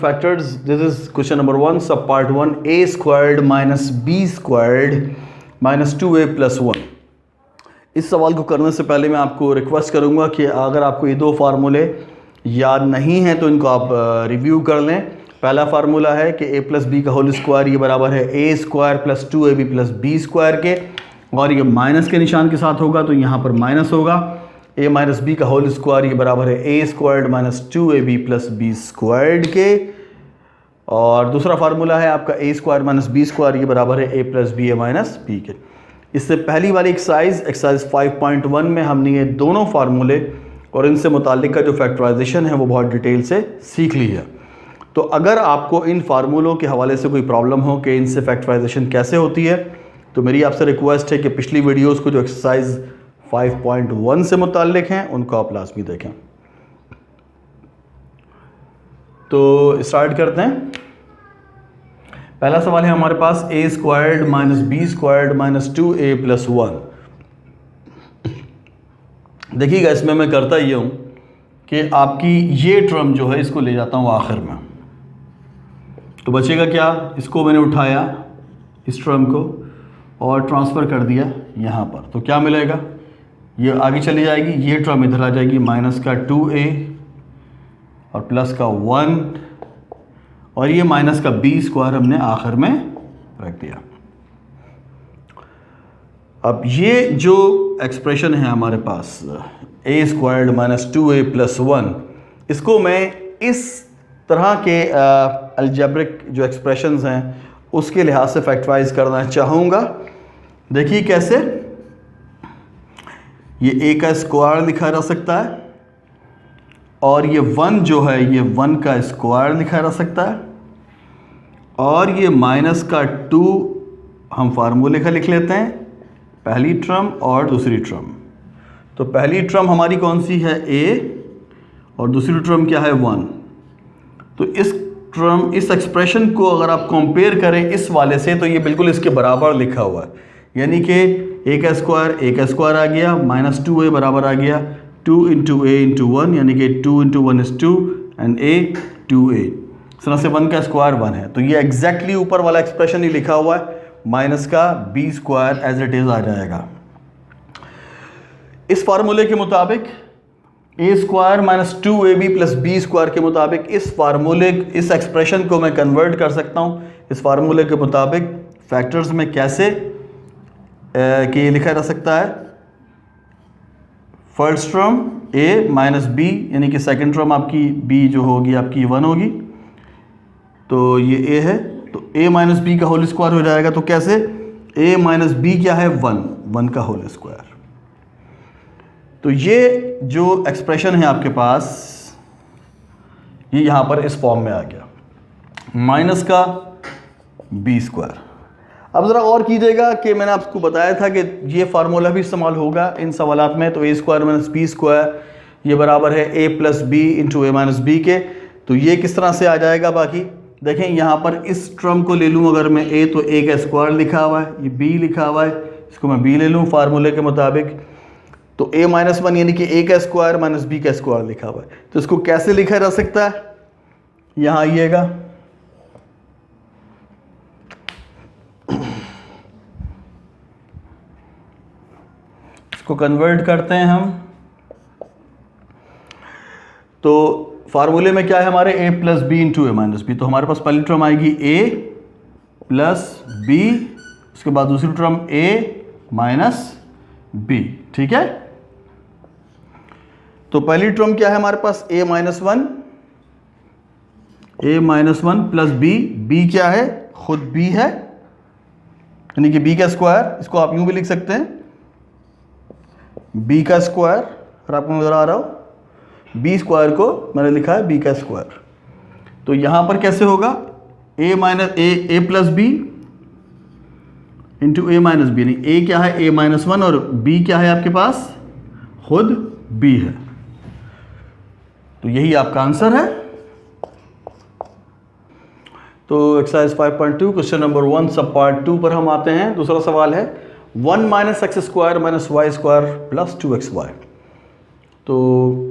Factors, this is question number 1 sub part 1, a squared minus b squared minus 2a plus 1। इस सवाल को करने से पहले मैं आपको रिक्वेस्ट करूंगा कि अगर आपको ये दो फार्मूले याद नहीं हैं तो इनको आप रिव्यू कर लें। पहला फार्मूला है कि a प्लस बी का होल स्क्वायर ये बराबर है a स्क्वायर plus 2ab plus B square के, और ये माइनस के निशान के साथ होगा तो यहाँ पर माइनस होगा। a माइनस बी का होल स्क्वायर ये बराबर है a squared minus 2ab plus B squared के। और दूसरा फार्मूला है आपका a square minus B square ये बराबर है a plus B A minus B के। इससे पहली वाली एक्सरसाइज 5.1 में हमने ये दोनों फार्मूले और इनसे मुताल्लिक का जो फैक्टराइजेशन है वो बहुत डिटेल से सीख ली है। तो अगर आपको इन फार्मूलों के हवाले से कोई प्रॉब्लम हो कि इनसे फैक्टराइजेशन कैसे होती है, तो मेरी आपसे रिक्वेस्ट है कि पिछली वीडियोस को जो एक्सरसाइज 5.1 से मुताल्लिक हैं उनको आप लाजमी देखें। तो स्टार्ट करते हैं। पहला सवाल है हमारे पास a squared minus B squared minus 2a plus 1। देखिएगा, इसमें मैं करता ये हूँ कि आपकी ये टर्म जो है इसको ले जाता हूँ आखिर में, तो बचेगा क्या, इसको मैंने उठाया इस टर्म को और ट्रांसफ़र कर दिया यहाँ पर, तो क्या मिलेगा, ये आगे चली जाएगी, ये टर्म इधर आ जाएगी, माइनस का 2a और प्लस का 1 और ये माइनस का बी स्क्वायर हमने आखिर में रख दिया। अब ये जो एक्सप्रेशन है हमारे पास a squared minus 2a plus 1, इसको मैं इस तरह के अलजेब्रिक जो एक्सप्रेशंस हैं उसके लिहाज से फैक्टराइज करना चाहूँगा। देखिए कैसे, ये a का स्क्वायर लिखा जा सकता है और ये 1 जो है ये 1 का स्क्वायर लिखा जा सकता है, और ये माइनस का 2 हम फार्मूले का लिख लेते हैं, पहली टर्म और दूसरी टर्म। तो पहली टर्म हमारी कौन सी है, a, और दूसरी टर्म क्या है, 1। तो इस एक्सप्रेशन को अगर आप कंपेयर करें इस वाले से तो ये बिल्कुल इसके बराबर लिखा हुआ है, यानी कि a का स्क्वायर आ गया, माइनस 2a बराबर आ गया 2 इंटू a इंटू 1, यानी कि 2 into 1 is 2 and a 2a। इस तरह से 1 का स्क्वायर 1 है, तो ये एग्जैक्टली ऊपर वाला एक्सप्रेशन ही लिखा हुआ है, माइनस का b square as it is आ जाएगा। इस फार्मूले के मुताबिक a square minus 2ab plus B square के मुताबिक इस एक्सप्रेशन को मैं कन्वर्ट कर सकता हूँ इस फार्मूले के मुताबिक फैक्टर्स में कैसे कि लिखा जा सकता है। First term a minus B, यानी कि सेकंड टर्म आपकी b जो होगी आपकी 1 होगी, तो ये a है, तो a माइनस बी का होल स्क्वायर हो जाएगा। तो कैसे, a माइनस बी क्या है, 1 का होल स्क्वायर। तो ये जो एक्सप्रेशन है आपके पास ये यहाँ पर इस फॉर्म में आ गया, माइनस का बी स्क्वायर। अब ज़रा और कीजिएगा कि मैंने आपको बताया था कि ये फार्मूला भी इस्तेमाल होगा इन सवालात में। तो a square minus B square ये बराबर है a plus B into A minus B के। तो ये किस तरह से आ जाएगा, बाकी देखें यहाँ पर इस टर्म को ले लूँ अगर मैं a, तो a का स्क्वायर लिखा हुआ है, ये b लिखा हुआ है, इसको मैं b ले लूँ फार्मूले के मुताबिक, तो a माइनस 1 यानी कि a का स्क्वायर माइनस b का स्क्वायर लिखा हुआ है। तो इसको कैसे लिखा जा सकता है, यहाँ आइएगा, इसको कन्वर्ट करते हैं हम। तो फार्मूले में क्या है हमारे, a plus B into A minus b. तो हमारे पास पहली टर्म आएगी a प्लस बी, उसके बाद दूसरी टर्म a माइनस बी, ठीक है। तो पहली टर्म क्या है हमारे पास, a माइनस 1 प्लस b क्या है, खुद b है, यानी कि b का स्क्वायर, इसको आप यूं भी लिख सकते हैं b का स्क्वायर, और आपको नजर आ रहा हो b स्क्वायर को मैंने लिखा है b का स्क्वायर। तो यहाँ पर कैसे होगा, a plus B into A minus B, यानी a क्या है, a माइनस 1 और b क्या है आपके पास, खुद b है। तो यही आपका आंसर है। तो एक्सरसाइज 5.2 क्वेश्चन नंबर 1 सब पार्ट 2 पर हम आते हैं। दूसरा सवाल है 1 minus x square minus y square plus 2xy। तो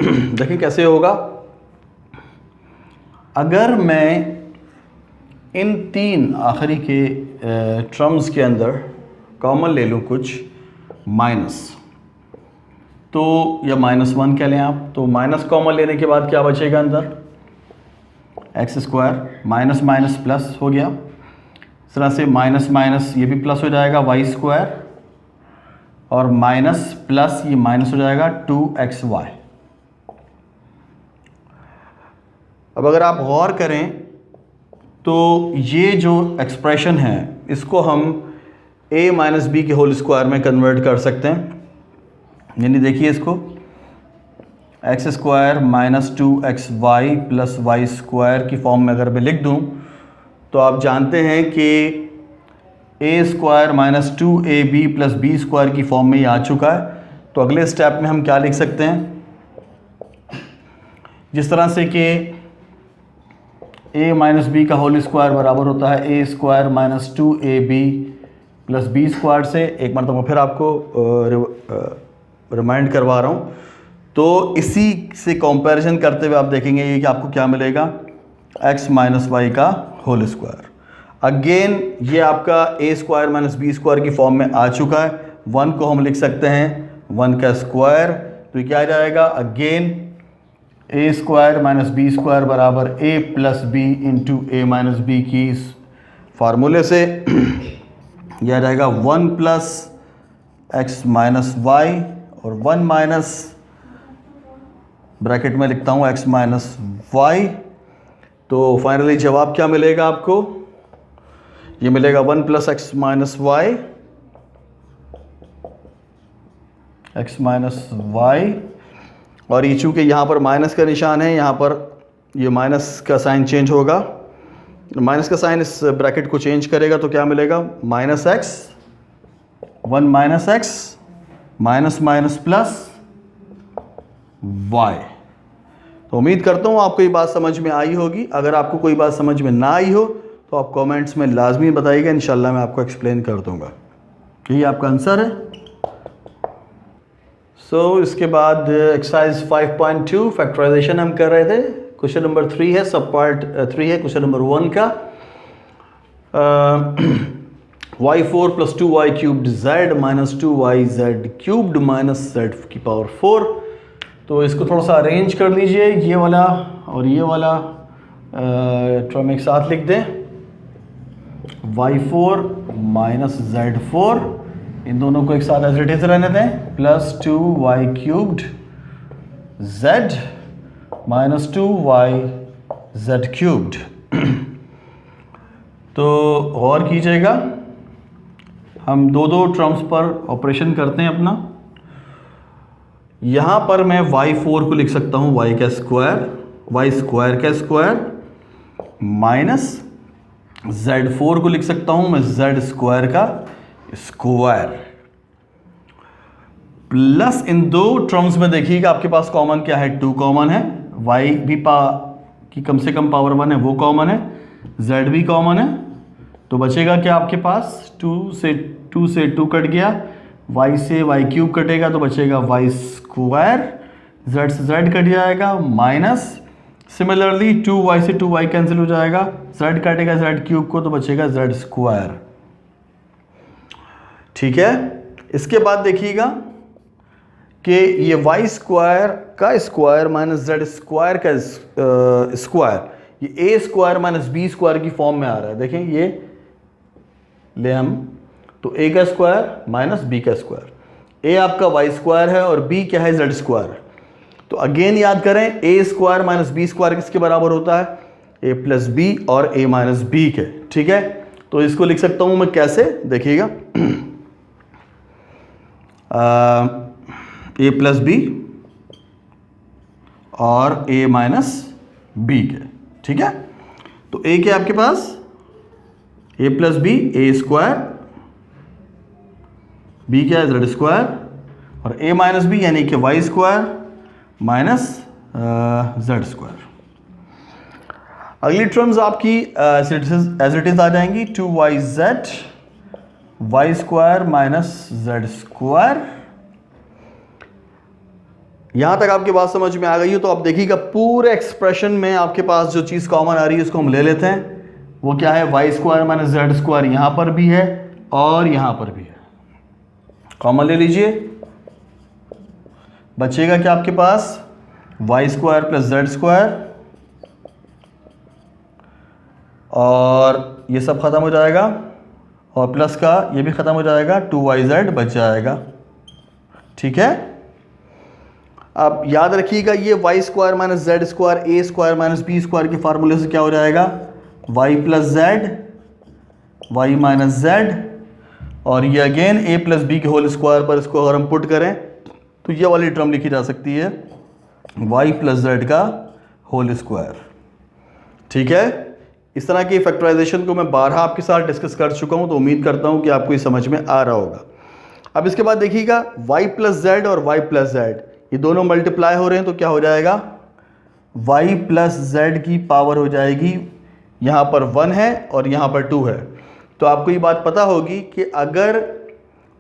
देखें कैसे होगा, अगर मैं इन तीन आखिरी के टर्म्स के अंदर कॉमन ले लूँ कुछ माइनस, तो या -1 कह लें आप, तो माइनस कॉमन लेने के बाद क्या बचेगा अंदर, x square, minus minus plus हो गया। इस तरह से माइनस माइनस ये भी प्लस हो जाएगा वाई स्क्वायर, और माइनस प्लस ये माइनस हो जाएगा 2xy। अब अगर आप गौर करें तो ये जो एक्सप्रेशन है इसको हम a माइनस बी के होल स्क्वायर में कन्वर्ट कर सकते हैं। यानी देखिए इसको x square minus 2xy plus y square की फॉर्म में अगर मैं लिख दूं तो आप जानते हैं कि a square minus 2ab plus B square की फॉर्म में ये आ चुका है। तो अगले स्टेप में हम क्या लिख सकते हैं, जिस तरह से कि a माइनस बी का होल स्क्वायर बराबर होता है a square minus 2ab plus B square से। एक मरतबा फिर आपको रिमाइंड करवा रहा हूँ। तो इसी से कंपैरिजन करते हुए आप देखेंगे ये कि आपको क्या मिलेगा, x माइनस वाई का होल स्क्वायर। अगेन ये आपका a square minus B square की फॉर्म में आ चुका है। 1 को हम लिख सकते हैं 1 का स्क्वायर, तो ये क्या आ जाएगा, again a square minus B square बराबर a plus B into A minus b की इस फार्मूले से यह आ जाएगा 1 प्लस एक्स माइनस वाई और 1 माइनस ब्रैकेट में लिखता हूँ x माइनस वाई। तो फाइनली जवाब क्या मिलेगा आपको, ये मिलेगा 1 plus x minus y, x minus y. और ये चूँकि यहाँ पर माइनस का निशान है, यहाँ पर ये माइनस का साइन चेंज होगा, माइनस का साइन इस ब्रैकेट को चेंज करेगा। तो क्या मिलेगा, minus x, 1 minus x, minus minus plus y। तो उम्मीद करता हूँ आपको ये बात समझ में आई होगी। अगर आपको कोई बात समझ में ना आई हो तो आप कमेंट्स में लाजमी बताइएगा, इंशाल्लाह मैं आपको एक्सप्लेन कर दूंगा। यही आपका आंसर है। इसके बाद एक्सरसाइज 5.2 फैक्टराइजेशन हम कर रहे थे। क्वेश्चन नंबर 3 है, सब पार्ट 3 है क्वेश्चन नंबर 1 का। y4 plus 2y cubed z minus 2yz cubed minus z की पावर 4। तो इसको थोड़ा सा अरेंज कर लीजिए, ये वाला और ये वाला टर्म एक साथ लिख दें, y4 माइनस z4, इन दोनों को एक साथ एज इट इज रहने दें, plus 2y cubed z minus 2yz cubed. तो गौर कीजिएगा, हम दो टर्म्स पर ऑपरेशन करते हैं अपना। यहाँ पर मैं y4 को लिख सकता हूँ y का स्क्वायर, y स्क्वायर का स्क्वायर, माइनस z4 को लिख सकता हूँ मैं z स्क्वायर का स्क्वायर, प्लस इन दो टर्म्स में देखिएगा आपके पास कॉमन क्या है, 2 कॉमन है, y भी की कम से कम पावर 1 है वो कॉमन है, z भी कॉमन है। तो बचेगा क्या आपके पास, 2 से 2 कट गया, y से y क्यूब कटेगा तो बचेगा y स्क्वायर, z से z कट जाएगा, माइनस सिमिलरली 2y से 2y कैंसिल हो जाएगा, z काटेगा z क्यूब को तो बचेगा z स्क्वायर। ठीक है, इसके बाद देखिएगा कि ये y स्क्वायर का स्क्वायर माइनस z स्क्वायर का स्क्वायर, ये a square minus b square की फॉर्म में आ रहा है। देखें ये ले हम, तो a का स्क्वायर माइनस b का स्क्वायर, a आपका y स्क्वायर है और b क्या है, z स्क्वायर। तो अगेन याद करें, a square minus b square किसके बराबर होता है, a प्लस बी और a माइनस बी के। ठीक है, तो इसको लिख सकता हूं मैं कैसे, देखिएगा a प्लस बी और a माइनस बी के। ठीक है, तो a क्या आपके पास, a plus b, a square, b क्या है, z स्क्वायर, और a माइनस बी यानी कि y square minus z square. अगली टर्म्स आपकी एज इट इज आ जाएंगी, 2yz, y square minus z square, यहां तक आपकी बात समझ में आ गई हो तो आप देखिएगा पूरे एक्सप्रेशन में आपके पास जो चीज़ कॉमन आ रही है उसको हम ले लेते हैं। वो क्या है, y square minus Z square यहां पर भी है और यहां पर भी है, कॉमन ले लीजिए। बचेगा क्या आपके पास, Y square plus Z square और ये सब खत्म हो जाएगा और प्लस का ये भी खत्म हो जाएगा, 2yz बच जाएगा। ठीक है, अब याद रखिएगा ये Y square minus Z square A square minus B square के फार्मूले से क्या हो जाएगा, Y plus Z Y minus Z और ये अगेन ए प्लस बी के होल स्क्वायर पर इसको अगर हम पुट करें तो ये वाली टर्म लिखी जा सकती है वाई प्लस जेड का होल स्क्वायर। ठीक है, इस तरह की फैक्टराइजेशन को मैं बारहा आपके साथ डिस्कस कर चुका हूं तो उम्मीद करता हूं कि आपको ये समझ में आ रहा होगा। अब इसके बाद देखिएगा y प्लस जेड और y प्लस जेड ये दोनों मल्टीप्लाई हो रहे हैं तो क्या हो जाएगा, y प्लस जेड की पावर हो जाएगी, यहाँ पर 1 है और यहाँ पर 2 है। तो आपको ये बात पता होगी कि अगर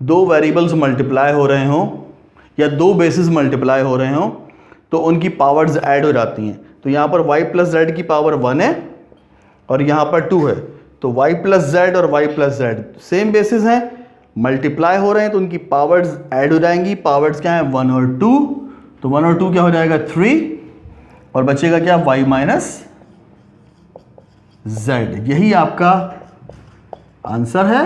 दो वेरिएबल्स मल्टीप्लाई हो रहे हों या दो बेसिस मल्टीप्लाई हो रहे हों तो उनकी पावर्स ऐड हो जाती हैं। तो यहाँ पर y प्लस जेड की पावर 1 है और यहाँ पर 2 है, तो y प्लस जेड और y plus Z same basis हैं, मल्टीप्लाई हो रहे हैं तो उनकी पावर्स ऐड हो जाएंगी। पावर्स क्या है, 1 और 2, तो 1 और 2 क्या हो जाएगा 3 और बचेगा क्या y माइनस जेड। यही आपका आंसर है।